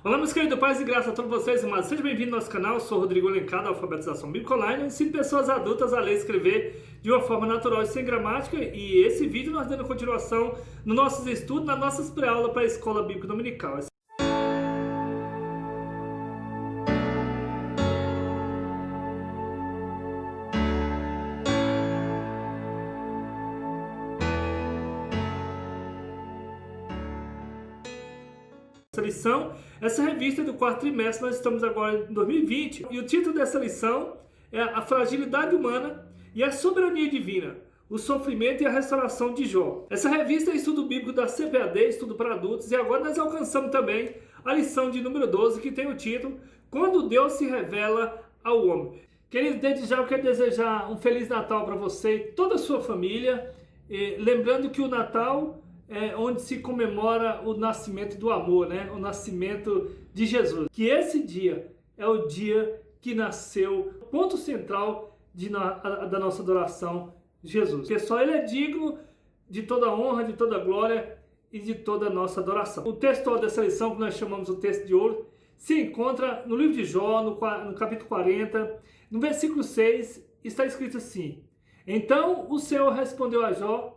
Olá, meus queridos, paz e graça a todos vocês, irmãos. Seja bem-vindo ao nosso canal. Eu sou Rodrigo Alencar, da Alfabetização Bíblica Online. Eu ensino pessoas adultas a ler e escrever de uma forma natural e sem gramática. E esse vídeo nós dando continuação nos nossos estudos, nas nossas pré-aulas para a Escola Bíblica Dominical. Essa revista é do quarto trimestre, nós estamos agora em 2020, e o título dessa lição é A Fragilidade Humana e a Soberania Divina, o Sofrimento e a Restauração de Jó. Essa revista é estudo bíblico da CPAD, estudo para adultos, e agora nós alcançamos também a lição de número 12, que tem o título Quando Deus se Revela ao Homem. Queridos, desde já eu quero desejar um Feliz Natal para você e toda a sua família, lembrando que o Natal é onde se comemora o nascimento do amor, né? O nascimento de Jesus. Que esse dia é o dia que nasceu, o ponto central da nossa adoração, Jesus. Porque só Ele é digno de toda honra, de toda glória e de toda a nossa adoração. O texto dessa lição, que nós chamamos o texto de ouro, se encontra no livro de Jó, no capítulo 40, no versículo 6, está escrito assim: Então o Senhor respondeu a Jó,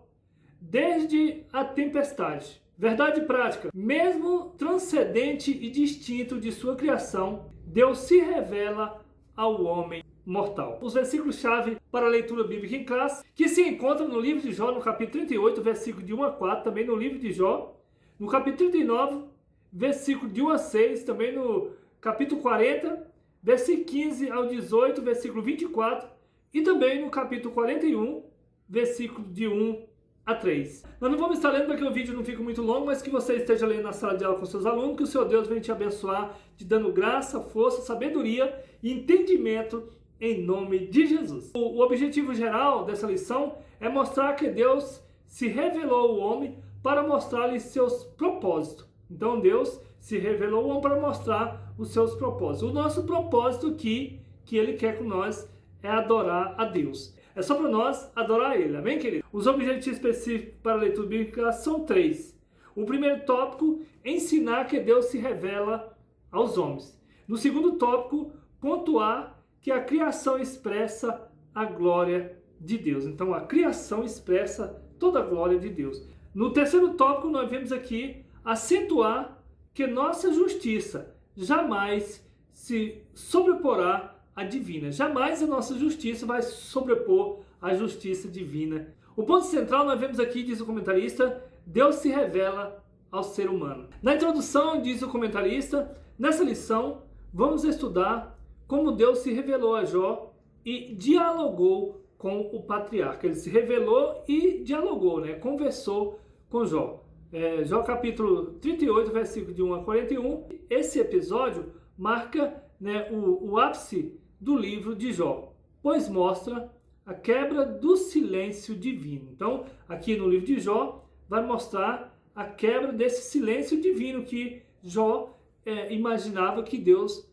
desde a tempestade. Verdade prática. Mesmo transcendente e distinto de sua criação, Deus se revela ao homem mortal. Os versículos-chave para a leitura bíblica em classe, que se encontram no livro de Jó, no capítulo 38, versículo de 1 a 4, também no livro de Jó, no capítulo 39, versículo de 1 a 6, também no capítulo 40, versículo 15 ao 18, versículo 24, e também no capítulo 41, versículo de 1 a 3. Nós não vamos estar lendo para que o vídeo não fique muito longo, mas que você esteja lendo na sala de aula com seus alunos, que o seu Deus venha te abençoar, te dando graça, força, sabedoria e entendimento em nome de Jesus. O objetivo geral dessa lição é mostrar que Deus se revelou ao homem para mostrar-lhe seus propósitos. Então Deus se revelou ao homem para mostrar os seus propósitos. O nosso propósito que Ele quer com nós é adorar a Deus. É só para nós adorar a Ele, amém, querido? Os objetivos específicos para a leitura bíblica são 3. O primeiro tópico, ensinar que Deus se revela aos homens. No segundo tópico, pontuar que a criação expressa a glória de Deus. Então, a criação expressa toda a glória de Deus. No terceiro tópico, nós vemos aqui acentuar que nossa justiça jamais se sobreporá a divina. Jamais a nossa justiça vai sobrepor a justiça divina. O ponto central nós vemos aqui, diz o comentarista, Deus se revela ao ser humano. Na introdução, diz o comentarista, nessa lição vamos estudar como Deus se revelou a Jó e dialogou com o patriarca. Ele se revelou e dialogou, né? Conversou com Jó. Jó capítulo 38, versículo de 1 a 41. Esse episódio marca, né, o ápice do livro de Jó, pois mostra a quebra do silêncio divino. Então, aqui no livro de Jó, vai mostrar a quebra desse silêncio divino que Jó imaginava que Deus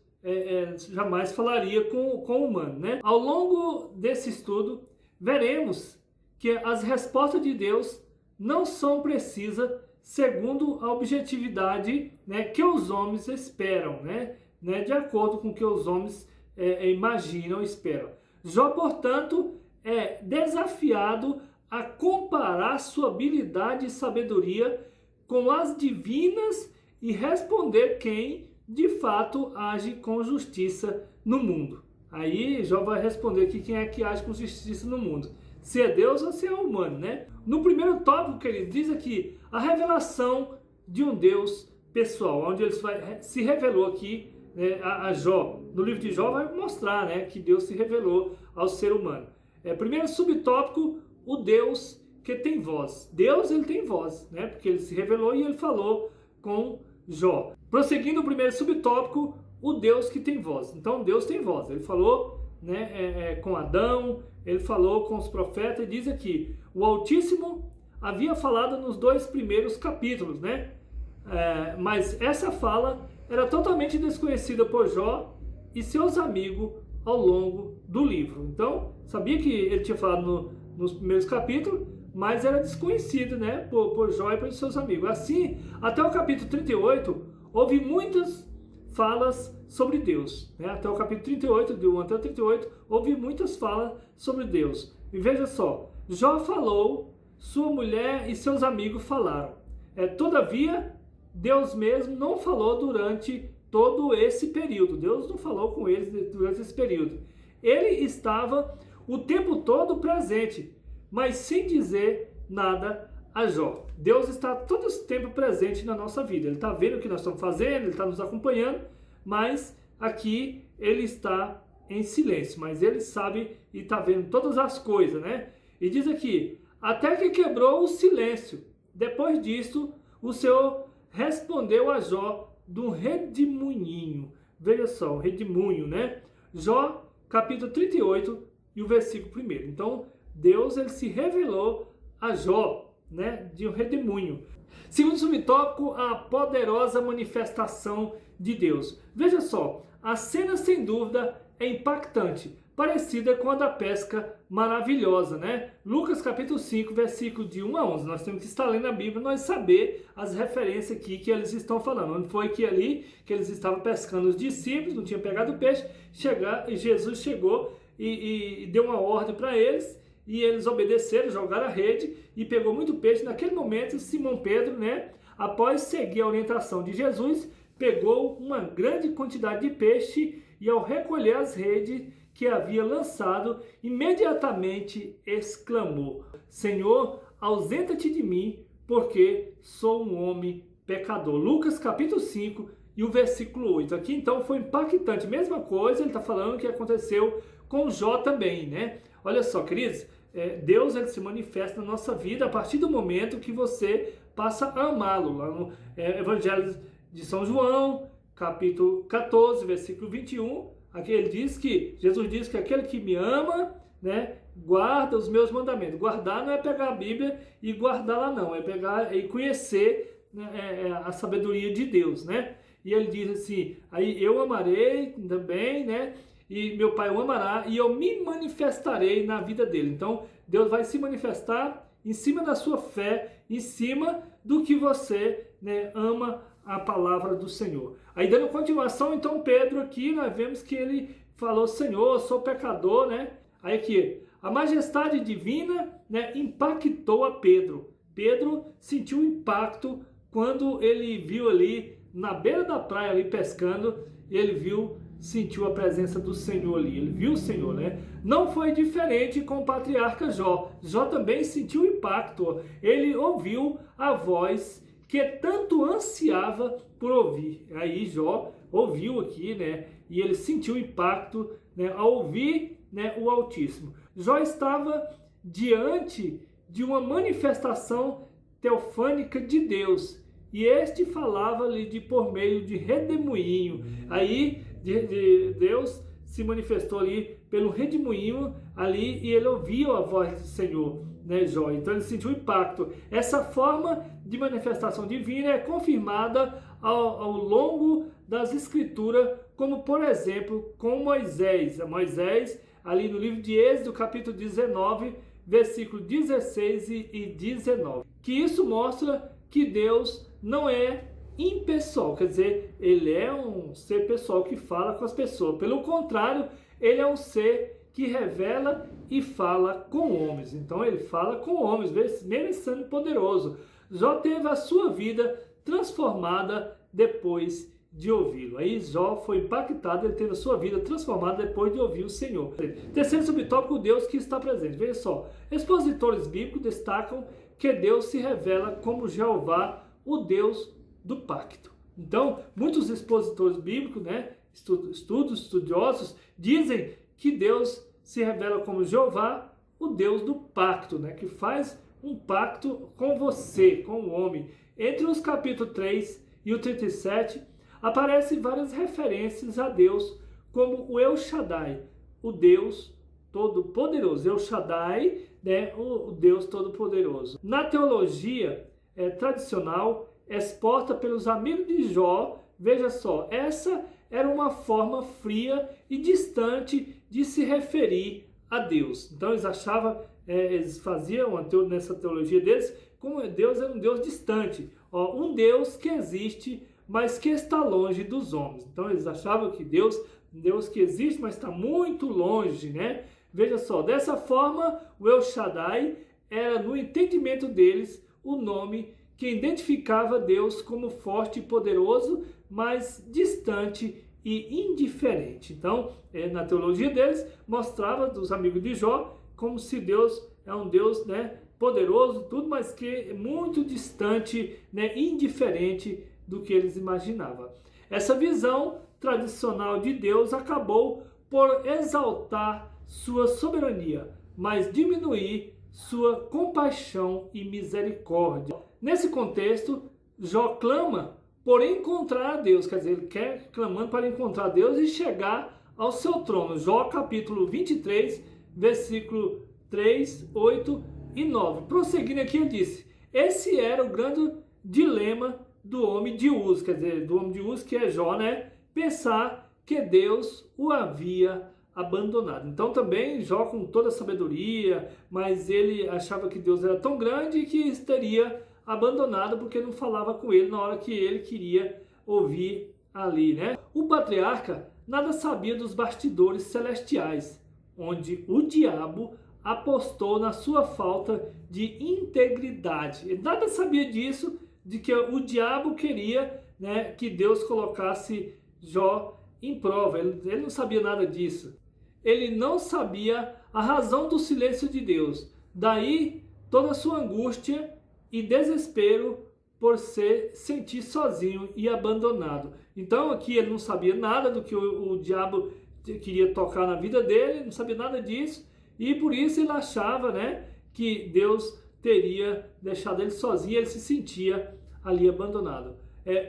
jamais falaria com o humano, né? Ao longo desse estudo, veremos que as respostas de Deus não são precisas segundo a objetividade, né, que os homens esperam, né, de acordo com o que os homens imaginam, esperam. Jó, portanto, é desafiado a comparar sua habilidade e sabedoria com as divinas e responder quem, de fato, age com justiça no mundo. Aí, Jó vai responder aqui quem é que age com justiça no mundo. Se é Deus ou se é humano, né? No primeiro tópico que ele diz aqui, a revelação de um Deus pessoal, onde ele se revelou aqui, a Jó. No livro de Jó vai mostrar, né, que Deus se revelou ao ser humano. Primeiro subtópico, o Deus que tem voz. Deus, ele tem voz, né, porque ele se revelou e ele falou com Jó. Prosseguindo o primeiro subtópico, o Deus que tem voz. Então Deus tem voz. Ele falou, né, com Adão, ele falou com os profetas, e diz aqui, o Altíssimo havia falado nos 2 primeiros capítulos, né? Mas essa fala era totalmente desconhecida por Jó e seus amigos ao longo do livro. Então, sabia que ele tinha falado nos primeiros capítulos, mas era desconhecido, né, por Jó e pelos seus amigos. Assim, até o capítulo 38, houve muitas falas sobre Deus, né? Até o capítulo 38, do 1 até o 38, houve muitas falas sobre Deus. E veja só, Jó falou, sua mulher e seus amigos falaram. Todavia, Deus mesmo não falou durante todo esse período. Deus não falou com eles durante esse período. Ele estava o tempo todo presente, mas sem dizer nada a Jó. Deus está todo esse tempo presente na nossa vida. Ele está vendo o que nós estamos fazendo, Ele está nos acompanhando, mas aqui Ele está em silêncio. Mas Ele sabe e está vendo todas as coisas, né? E diz aqui, até que quebrou o silêncio. Depois disso, o Senhor respondeu a Jó do redemoinho. Veja só, o redemoinho, né? Jó, capítulo 38 e o versículo 1. Então, Deus ele se revelou a Jó, né, de um redemoinho. Segundo subtópico, a poderosa manifestação de Deus. Veja só, a cena sem dúvida é impactante, parecida com a da pesca maravilhosa, né? Lucas capítulo 5, versículo de 1 a 11. Nós temos que estar lendo a Bíblia, nós saber as referências aqui que eles estão falando. Onde foi que ali que eles estavam pescando os discípulos, não tinham pegado o peixe, e Jesus chegou e deu uma ordem para eles, e eles obedeceram, jogaram a rede e pegou muito peixe. Naquele momento, Simão Pedro, né, após seguir a orientação de Jesus, pegou uma grande quantidade de peixe e ao recolher as redes que havia lançado, imediatamente exclamou: Senhor, ausenta-te de mim, porque sou um homem pecador. Lucas capítulo 5 e o versículo 8. Aqui então foi impactante. Mesma coisa, ele está falando que aconteceu com Jó também, né? Olha só, queridos, Deus ele se manifesta na nossa vida a partir do momento que você passa a amá-lo. Lá no Evangelho de São João, capítulo 14, versículo 21, aqui ele diz que, Jesus diz que aquele que me ama, né, guarda os meus mandamentos. Guardar não é pegar a Bíblia e guardar lá não, é pegar e conhecer, né, a sabedoria de Deus, né? E ele diz assim, aí eu amarei também, né? E meu Pai o amará e eu me manifestarei na vida dele. Então, Deus vai se manifestar em cima da sua fé, em cima do que você, né, ama a palavra do Senhor. Aí, dando continuação, então, Pedro aqui, nós vemos que ele falou, Senhor, eu sou pecador, né? Aí aqui, a majestade divina, né, impactou a Pedro. Pedro sentiu um impacto quando ele viu ali, na beira da praia, ali pescando, e ele sentiu a presença do Senhor ali, ele viu o Senhor, né? Não foi diferente com o patriarca Jó. Jó também sentiu o impacto, ele ouviu a voz que tanto ansiava por ouvir. Aí Jó ouviu aqui, né? E ele sentiu o impacto, né, ao ouvir, né, o Altíssimo. Jó estava diante de uma manifestação teofânica de Deus, e este falava-lhe por meio de redemoinho. Aí Deus se manifestou ali pelo redemoinho ali e ele ouviu a voz do Senhor, né, Jó? Então ele sentiu o impacto. Essa forma de manifestação divina é confirmada ao longo das Escrituras, como por exemplo com Moisés. Moisés, ali no livro de Êxodo, capítulo 19, versículo 16 e 19. Que isso mostra que Deus não é impessoal, quer dizer, ele é um ser pessoal que fala com as pessoas. Pelo contrário, ele é um ser que revela e fala com homens. Então ele fala com homens, mesmo sendo poderoso. Jó teve a sua vida transformada depois de ouvi-lo. Aí Jó foi impactado, ele teve a sua vida transformada depois de ouvir o Senhor. Terceiro subtópico, Deus que está presente. Veja só, expositores bíblicos destacam que Deus se revela como Jeová, o Deus do pacto. Então, muitos expositores bíblicos, né, estudiosos, dizem que Deus se revela como Jeová, o Deus do pacto, né, que faz um pacto com você, com o homem. Entre os capítulos 3 e o 37, aparecem várias referências a Deus, como o El Shaddai, o Deus Todo-Poderoso. El Shaddai, né, o Deus Todo-Poderoso. Na teologia tradicional, exposta pelos amigos de Jó, veja só, essa era uma forma fria e distante de se referir a Deus. Então eles achavam, eles faziam nessa teologia deles, como Deus era um Deus distante, um Deus que existe, mas que está longe dos homens. Então eles achavam que Deus que existe, mas está muito longe, né? Veja só, dessa forma, o El Shaddai era, no entendimento deles, o nome que identificava Deus como forte e poderoso, mas distante e indiferente. Então, na teologia deles, mostrava dos amigos de Jó como se Deus é um Deus, né, poderoso, tudo, mas que é muito distante, né, indiferente do que eles imaginavam. Essa visão tradicional de Deus acabou por exaltar sua soberania, mas diminuir sua compaixão e misericórdia. Nesse contexto, Jó clama por encontrar a Deus, quer dizer, ele quer clamando para encontrar Deus e chegar ao seu trono. Jó capítulo 23, versículo 3, 8 e 9. Prosseguindo aqui, ele disse: esse era o grande dilema do homem de Uz, quer dizer, do homem de Uz, que é Jó, né? Pensar que Deus o havia abandonado. Então também Jó, com toda a sabedoria, mas ele achava que Deus era tão grande que estaria abandonado porque não falava com ele na hora que ele queria ouvir ali, né? O patriarca nada sabia dos bastidores celestiais, onde o diabo apostou na sua falta de integridade. Ele nada sabia disso, de que o diabo queria, né, que Deus colocasse Jó em prova. Ele não sabia nada disso. Ele não sabia a razão do silêncio de Deus. Daí toda a sua angústia e desespero por se sentir sozinho e abandonado. Então aqui ele não sabia nada do que o diabo queria tocar na vida dele, não sabia nada disso, e por isso ele achava, né, que Deus teria deixado ele sozinho, ele se sentia ali abandonado.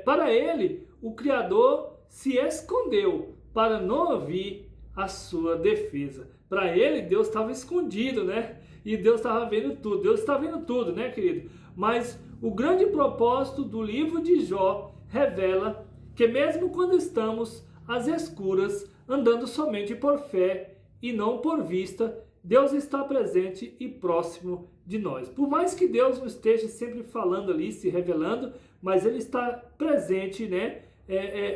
Para ele, o Criador se escondeu para não ouvir a sua defesa. Para ele, Deus estava escondido, né? E Deus estava vendo tudo. Deus está vendo tudo, né, querido? Mas o grande propósito do livro de Jó revela que mesmo quando estamos às escuras, andando somente por fé e não por vista, Deus está presente e próximo de nós. Por mais que Deus não esteja sempre falando ali, se revelando, mas Ele está presente, né?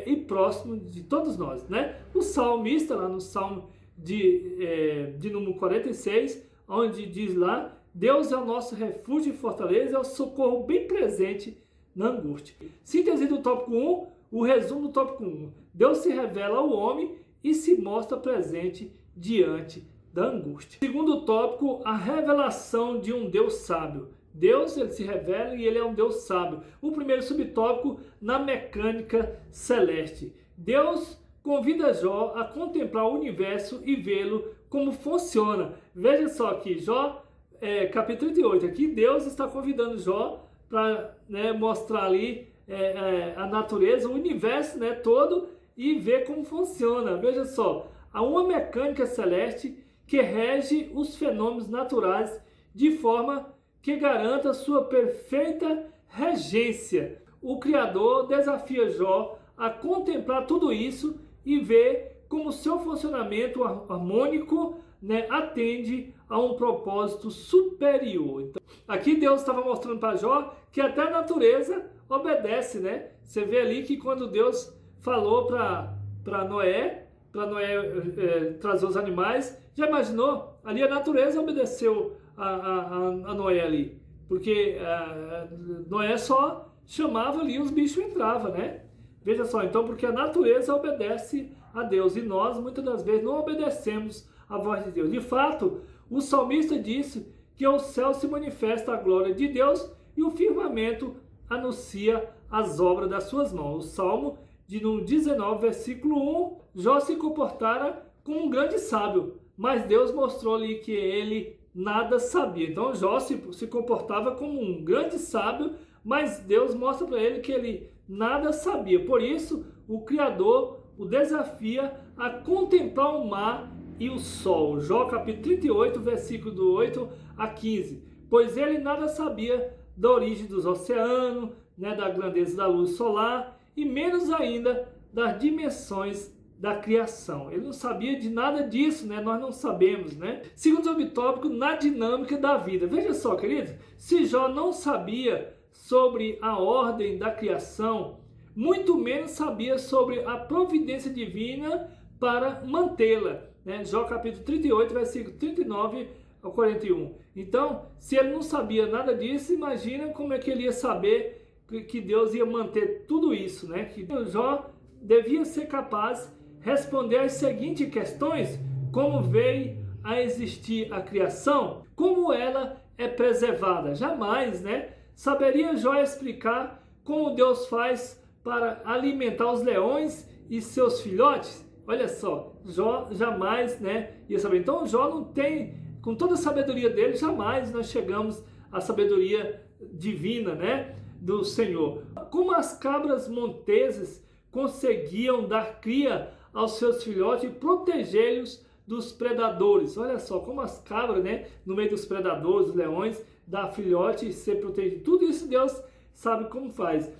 E próximo de todos nós, né? O salmista, lá no Salmo de número 46, onde diz lá: Deus é o nosso refúgio e fortaleza, é o socorro bem presente na angústia. Síntese do tópico 1, o resumo do tópico 1. Deus se revela ao homem e se mostra presente diante da angústia. Segundo tópico, a revelação de um Deus sábio. Deus, ele se revela e ele é um Deus sábio. O primeiro subtópico, na mecânica celeste. Deus convida Jó a contemplar o universo e vê-lo como funciona. Veja só aqui, Jó, capítulo 38. Aqui Deus está convidando Jó para, né, mostrar ali a natureza, o universo, né, todo, e ver como funciona. Veja só, há uma mecânica celeste que rege os fenômenos naturais de forma que garanta sua perfeita regência. O Criador desafia Jó a contemplar tudo isso e ver como seu funcionamento harmônico, né, atende a um propósito superior. Então, aqui Deus estava mostrando para Jó que até a natureza obedece, né? Você vê ali que quando Deus falou para Noé trazer os animais, já imaginou? Ali a natureza obedeceu a Noé ali, porque Noé só chamava ali, os bichos entravam, né? Veja só, então, porque a natureza obedece a Deus e nós muitas das vezes não obedecemos a voz de Deus. De fato, o salmista disse que ao céu se manifesta a glória de Deus e o firmamento anuncia as obras das suas mãos. O Salmo de 19, versículo 1, Jó se comportara como um grande sábio, mas Deus mostrou-lhe que ele nada sabia. Então Jó se comportava como um grande sábio, mas Deus mostra para ele que ele nada sabia. Por isso, o Criador o desafia a contemplar o mar e o sol. Jó capítulo 38, versículo do 8 a 15. Pois ele nada sabia da origem dos oceanos, né, da grandeza da luz solar e menos ainda das dimensões da criação. Ele não sabia de nada disso, né? Nós não sabemos, né? Segundo subtópico, na dinâmica da vida. Veja só, queridos, se Jó não sabia sobre a ordem da criação, muito menos sabia sobre a providência divina para mantê-la. Né? Jó capítulo 38, versículo 39 ao 41. Então, se ele não sabia nada disso, imagina como é que ele ia saber que Deus ia manter tudo isso, né? Que Jó devia ser capaz de responder as seguintes questões: como veio a existir a criação? Como ela é preservada? Jamais, né? Saberia Jó explicar como Deus faz para alimentar os leões e seus filhotes? Olha só, Jó jamais, né, ia saber. Então Jó não tem, com toda a sabedoria dele, jamais nós chegamos à sabedoria divina, né, do Senhor. Como as cabras monteses conseguiam dar cria aos seus filhotes e protegê-los dos predadores. Olha só, como as cabras, né, no meio dos predadores, dos leões, dá filhote e ser protegido. Tudo isso Deus sabe como faz.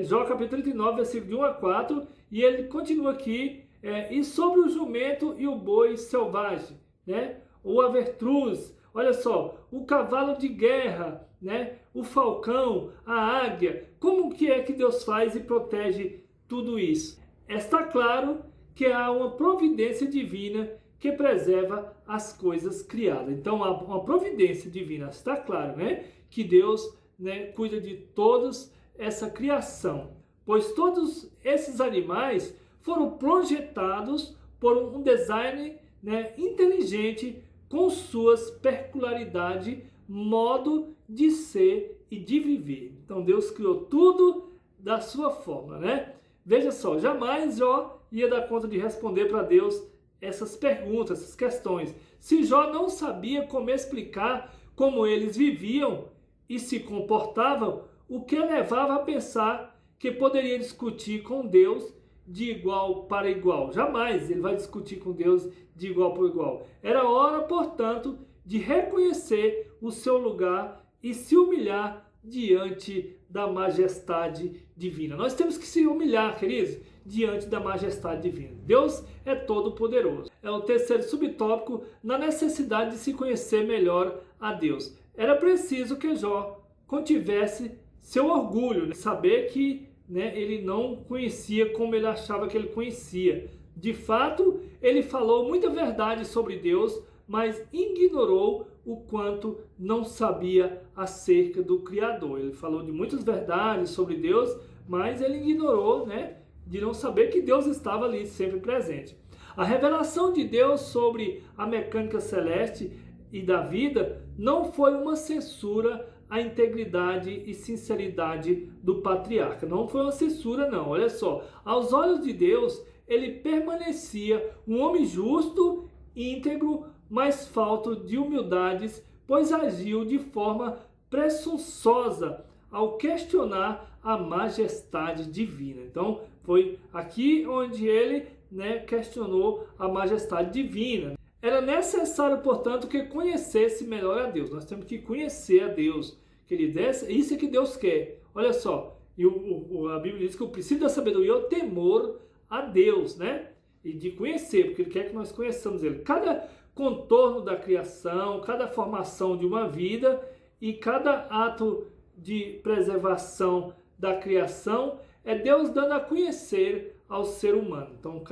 Jó capítulo 39, versículo de 1 a 4, e ele continua aqui, e sobre o jumento e o boi selvagem, né, o avestruz, olha só, o cavalo de guerra, né, o falcão, a águia, como que é que Deus faz e protege tudo isso? Está claro que há uma providência divina que preserva as coisas criadas. Então, há uma providência divina, está claro, né? Que Deus, né, cuida de toda essa criação. Pois todos esses animais foram projetados por um design, né, inteligente, com suas peculiaridades, modo de ser e de viver. Então, Deus criou tudo da sua forma, né? Veja só, jamais Jó ia dar conta de responder para Deus essas perguntas, essas questões. Se Jó não sabia como explicar como eles viviam e se comportavam, o que levava a pensar que poderia discutir com Deus de igual para igual? Jamais ele vai discutir com Deus de igual para igual. Era hora, portanto, de reconhecer o seu lugar e se humilhar diante da majestade divina. Nós temos que se humilhar, queridos, diante da majestade divina. Deus é todo poderoso. É o terceiro subtópico, na necessidade de se conhecer melhor a Deus. Era preciso que Jó contivesse seu orgulho, né? Saber que, né, ele não conhecia como ele achava que ele conhecia. De fato, ele falou muita verdade sobre Deus, mas ignorou o quanto não sabia acerca do Criador. Ele falou de muitas verdades sobre Deus, mas ele ignorou, né, de não saber que Deus estava ali sempre presente. A revelação de Deus sobre a mecânica celeste e da vida não foi uma censura à integridade e sinceridade do patriarca. Não foi uma censura, não. Olha só, aos olhos de Deus, ele permanecia um homem justo, íntegro, mas falto de humildades, pois agiu de forma presunçosa ao questionar a majestade divina. Então, foi aqui onde ele, né, questionou a majestade divina. Era necessário, portanto, que conhecesse melhor a Deus. Nós temos que conhecer a Deus, querido. Isso é que Deus quer. Olha só, e a Bíblia diz que o princípio da sabedoria é o temor a Deus, né? E de conhecer, porque Ele quer que nós conheçamos Ele. Cada contorno da criação, cada formação de uma vida e cada ato de preservação da criação é Deus dando a conhecer ao ser humano. Então,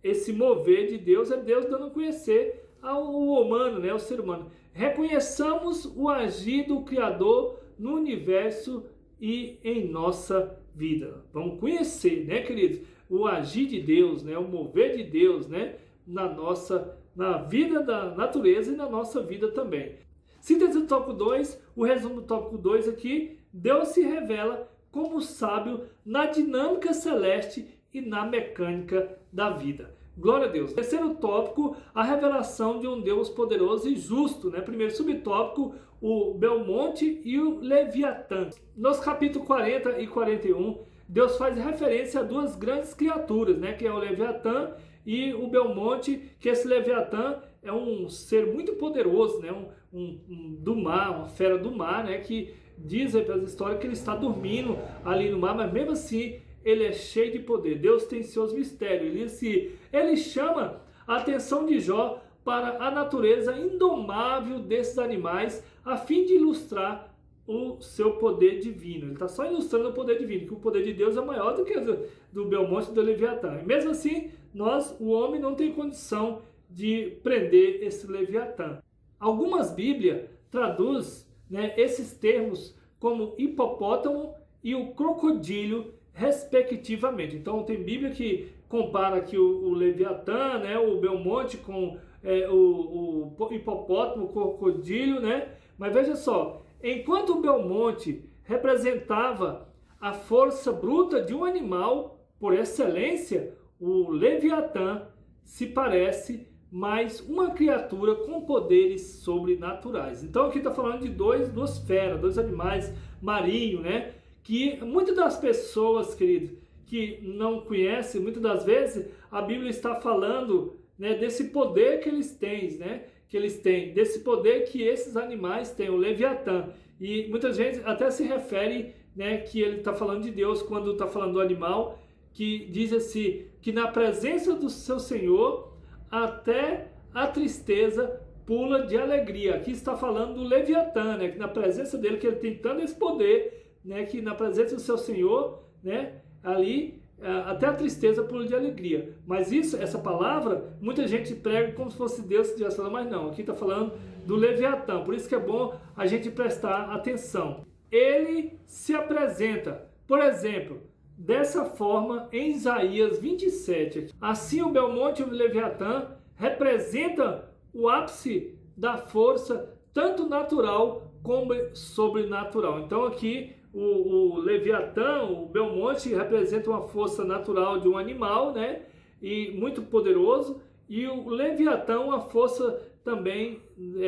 esse mover de Deus é Deus dando a conhecer ao humano, né, ao ser humano. Reconheçamos o agir do Criador no universo e em nossa vida. Vamos conhecer, né, queridos? O agir de Deus, né, o mover de Deus, né, na vida da natureza e na nossa vida também. Síntese do tópico 2, o resumo do tópico 2 aqui, Deus se revela como sábio na dinâmica celeste e na mecânica da vida. Glória a Deus. Terceiro tópico, a revelação de um Deus poderoso e justo, né? Primeiro subtópico, o Belmonte e o Leviatã. Nos capítulos 40 e 41, Deus faz referência a duas grandes criaturas, né? Que é o Leviatã e o Belmonte, que esse Leviatã é um ser muito poderoso, né? Do mar, uma fera do mar, né? Que dizem pelas histórias que ele está dormindo ali no mar, mas mesmo assim ele é cheio de poder. Deus tem seus mistérios. Ele chama a atenção de Jó para a natureza indomável desses animais, a fim de ilustrar o seu poder divino. Ele está só ilustrando o poder divino, que o poder de Deus é maior do que o do Belmonte e do Leviatã. E mesmo assim, o homem não tem condição de prender esse Leviatã. Algumas Bíblias traduzem, né, esses termos como hipopótamo e o crocodilo, respectivamente. Então tem Bíblia que compara aqui o Leviatã, né, o Belmonte com o hipopótamo, o crocodilo, né? Mas veja só, enquanto o Belmonte representava a força bruta de um animal por excelência, o Leviatã se parece mais uma criatura com poderes sobrenaturais. Então aqui está falando de duas feras, dois animais marinhos, né? Que muitas das pessoas, queridos, que não conhecem, muitas das vezes a Bíblia está falando, né, desse poder que eles têm, né? Que eles têm, desse poder que esses animais têm, o Leviatã. E muita gente até se refere, né, que ele está falando de Deus quando está falando do animal, que diz assim, que na presença do seu Senhor, até a tristeza pula de alegria. Aqui está falando do Leviatã, né, que na presença dele, que ele tem tanto esse poder, né, que na presença do seu Senhor, né, ali até a tristeza pula de alegria. Mas essa palavra, muita gente prega como se fosse Deus que estivesse falando, mas não, aqui está falando do Leviatã. Por isso que é bom a gente prestar atenção. Ele se apresenta, por exemplo, dessa forma em Isaías 27. Assim o Belmonte e o Leviatã representam o ápice da força, tanto natural como sobrenatural. Então aqui o Leviatã, o Belmonte, representa uma força natural de um animal, né? E muito poderoso. E o Leviatã, uma força também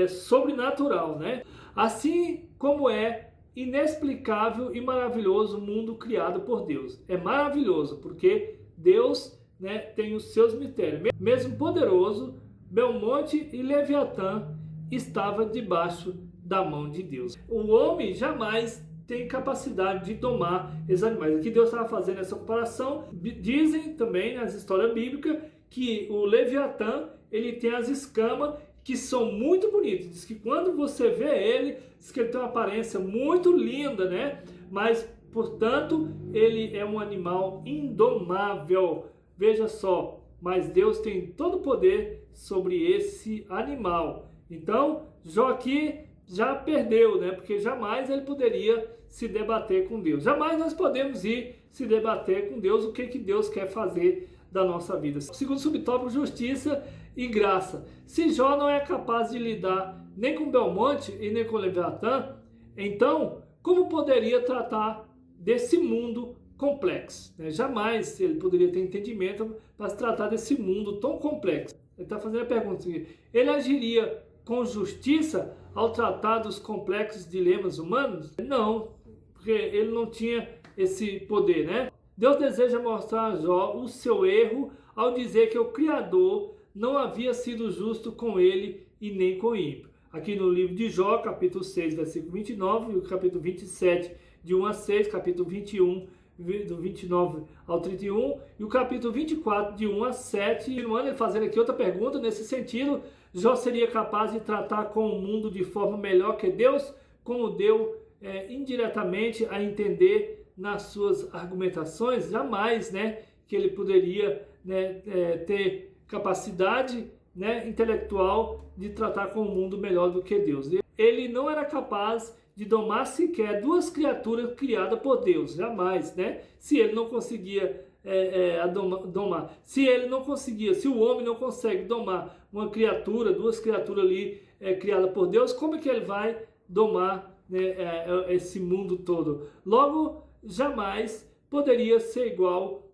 sobrenatural, né? Assim como é inexplicável e maravilhoso o mundo criado por Deus. É maravilhoso porque Deus, né, tem os seus mistérios. Mesmo poderoso, Belmonte e Leviatã estava debaixo da mão de Deus. O homem jamais tem capacidade de domar esses animais. Aqui Deus estava fazendo essa comparação. Dizem também nas histórias bíblicas que o Leviatã, ele tem as escamas que são muito bonitas. Diz que quando você vê ele, diz que ele tem uma aparência muito linda, né? Mas, portanto, ele é um animal indomável. Veja só, mas Deus tem todo o poder sobre esse animal. Então, Jó aqui já perdeu, né? Porque jamais ele poderia se debater com Deus. Jamais nós podemos ir se debater com Deus o que Deus quer fazer da nossa vida. Segundo subtópico, justiça e graça. Se Jó não é capaz de lidar nem com Belmonte e nem com Leviatã, então como poderia tratar desse mundo complexo? Jamais ele poderia ter entendimento para se tratar desse mundo tão complexo. Ele está fazendo a pergunta: ele agiria com justiça ao tratar dos complexos dilemas humanos? Não, porque ele não tinha esse poder, né? Deus deseja mostrar a Jó o seu erro ao dizer que o Criador não havia sido justo com ele e nem com o ímpio. Aqui no livro de Jó, capítulo 6, versículo 29, e o capítulo 27, de 1 a 6, capítulo 21, do 29 ao 31, e o capítulo 24, de 1 a 7. Continuando, ele fazendo aqui outra pergunta nesse sentido: Jó seria capaz de tratar com o mundo de forma melhor que Deus, como deu indiretamente a entender nas suas argumentações? Jamais, né, que ele poderia, né, ter capacidade, né, intelectual de tratar com o mundo melhor do que Deus. Ele não era capaz de domar sequer duas criaturas criadas por Deus, jamais, né? Se ele não conseguia domar, se ele não conseguia, se o homem não consegue domar uma criatura, duas criaturas ali criadas por Deus, como é que ele vai domar, né, esse mundo todo? Logo, jamais poderia ser igual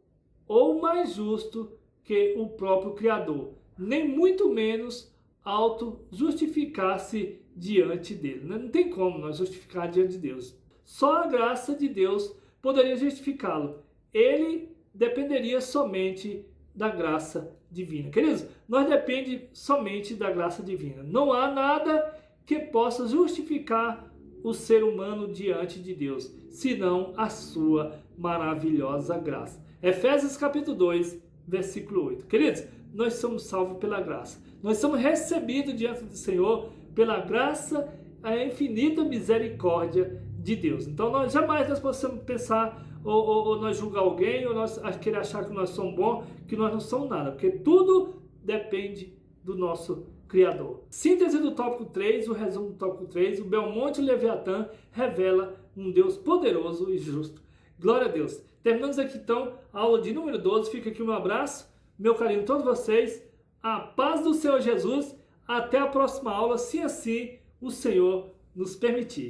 ou mais justo que o próprio Criador, nem muito menos auto-justificar-se diante dele. Não tem como nós justificar diante de Deus. Só a graça de Deus poderia justificá-lo. Ele dependeria somente da graça divina. Queridos, nós dependemos somente da graça divina. Não há nada que possa justificar o ser humano diante de Deus, senão a sua maravilhosa graça. Efésios capítulo 2, versículo 8. Queridos, nós somos salvos pela graça. Nós somos recebidos diante do Senhor pela graça, a infinita misericórdia de Deus. Então nós jamais possamos pensar ou nós julgar alguém, ou nós querer achar que nós somos bons, que nós não somos nada, porque tudo depende do nosso Criador. Síntese do tópico 3, o resumo do tópico 3, o Belmonte Leviatã revela um Deus poderoso e justo. Glória a Deus. Terminamos aqui então a aula de número 12. Fica aqui o meu abraço, meu carinho a todos vocês. A paz do Senhor Jesus. Até a próxima aula, se assim o Senhor nos permitir.